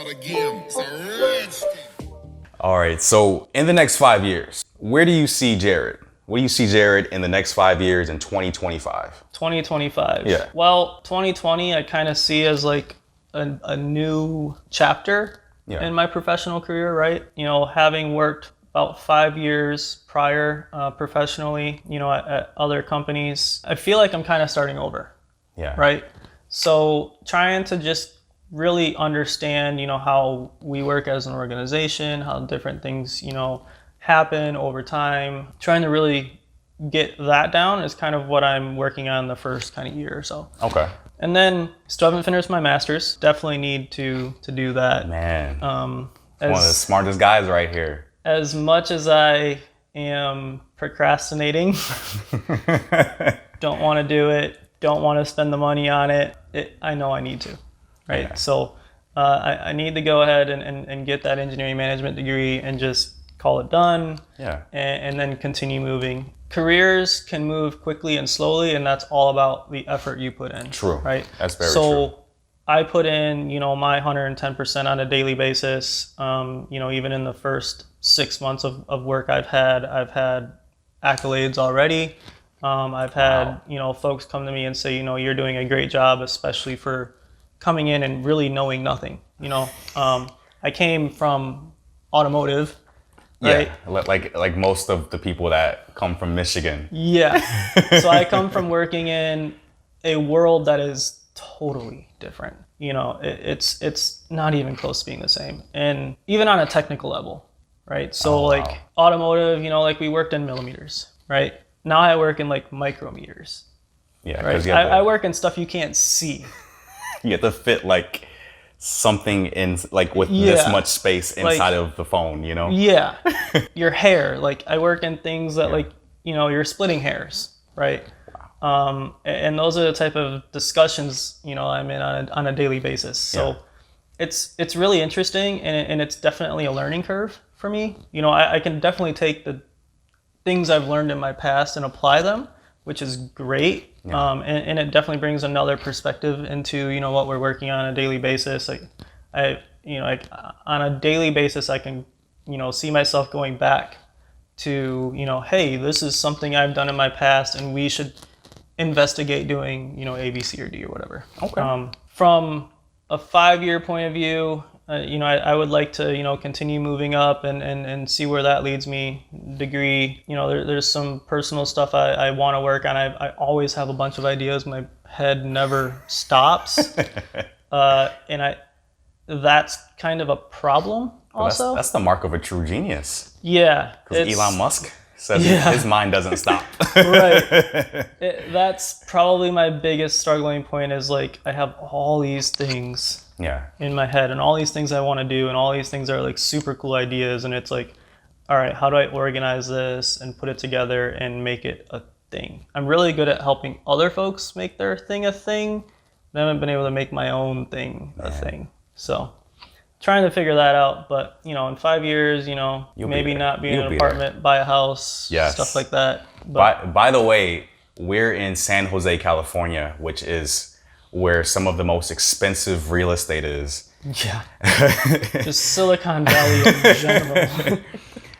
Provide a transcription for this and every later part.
start again. It's a rich thing. All right, so in the next 5 years, where do you see Jared? Where do you see Jared in the next 5 years in 2025? 2025. Yeah. Well, 2020 I kind of see as like a new chapter in my professional career, right? You know, having worked about 5 years prior professionally, you know, at other companies, I feel like I'm kind of starting over. Yeah. Right. So trying to just really understand, you know, how we work as an organization, how different things, you know, happen over time. Trying to really get that down is kind of what I'm working on the first kind of year or so. Okay. And then still haven't finished my master's. Definitely need to do that. Man, one of the smartest guys right here. As much as I am procrastinating, don't want to do it, don't want to spend the money on it, I know I need to, right? Yeah. So I need to go ahead and get that engineering management degree and just call it done. Yeah. And then continue moving. Careers can move quickly and slowly, and that's all about the effort you put in. True. Right? That's very true. So I put in, you know, my 110% on a daily basis. You know, even in the first 6 months of work I've had accolades already. I've had, you know, folks come to me and say, you know, you're doing a great job, especially for coming in and really knowing nothing. You know, I came from automotive, right? Yeah, like most of the people that come from Michigan. Yeah. So I come from working in a world that is totally different. You know, it's not even close to being the same. And even on a technical level, right? So like automotive, you know, like we worked in millimeters, right? Now I work in like micrometers. Yeah, right? I work in stuff you can't see. You have to fit like something in like with this much space inside of the phone, you know? Yeah. Your hair, like I work in things that like, you know, you're splitting hairs, right? And those are the type of discussions, you know, I'm in on a daily basis. So it's really interesting, and it's definitely a learning curve for me. You know, I can definitely take the things I've learned in my past and apply them, which is great. And it definitely brings another perspective into, you know, what we're working on a daily basis. Like on a daily basis, I can, you know, see myself going back to, you know, hey, this is something I've done in my past and we should investigate doing, you know, A, B, C, or D or whatever. Okay. From a 5-year point of view, you know, I would like to, you know, continue moving up and see where that leads me. Degree, you know, there's some personal stuff I want to work on. I always have a bunch of ideas. My head never stops. And that's kind of a problem also. That's the mark of a true genius. Yeah. Because Elon Musk says his mind doesn't stop. Right. That's probably my biggest struggling point is like I have all these things in my head and all these things I want to do and all these things are like super cool ideas, and it's like, all right, how do I organize this and put it together and make it a thing? I'm really good at helping other folks make their thing a thing, but I haven't been able to make my own thing a thing. So trying to figure that out, but you know, in 5 years, you know, maybe not be in an apartment, buy a house, stuff like that. But by the way, we're in San Jose, California, which is where some of the most expensive real estate is. Yeah. Just Silicon Valley in general.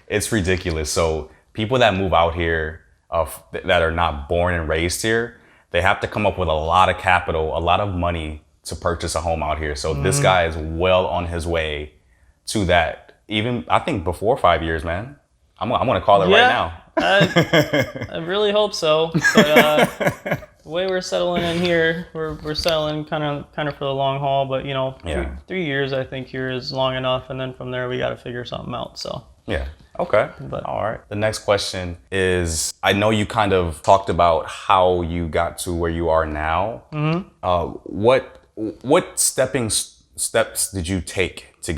It's ridiculous. So people that move out here that are not born and raised here, they have to come up with a lot of capital, a lot of money to purchase a home out here. So this guy is well on his way to that. Even I think before 5 years, man. I'm gonna call it right now. I really hope so. But the way we're settling in here, we're settling kind of for the long haul. But you know, 3 years I think here is long enough, and then from there we got to figure something out. So yeah. Okay. All right. The next question is, I know you kind of talked about how you got to where you are now. Mm-hmm. What steps did you take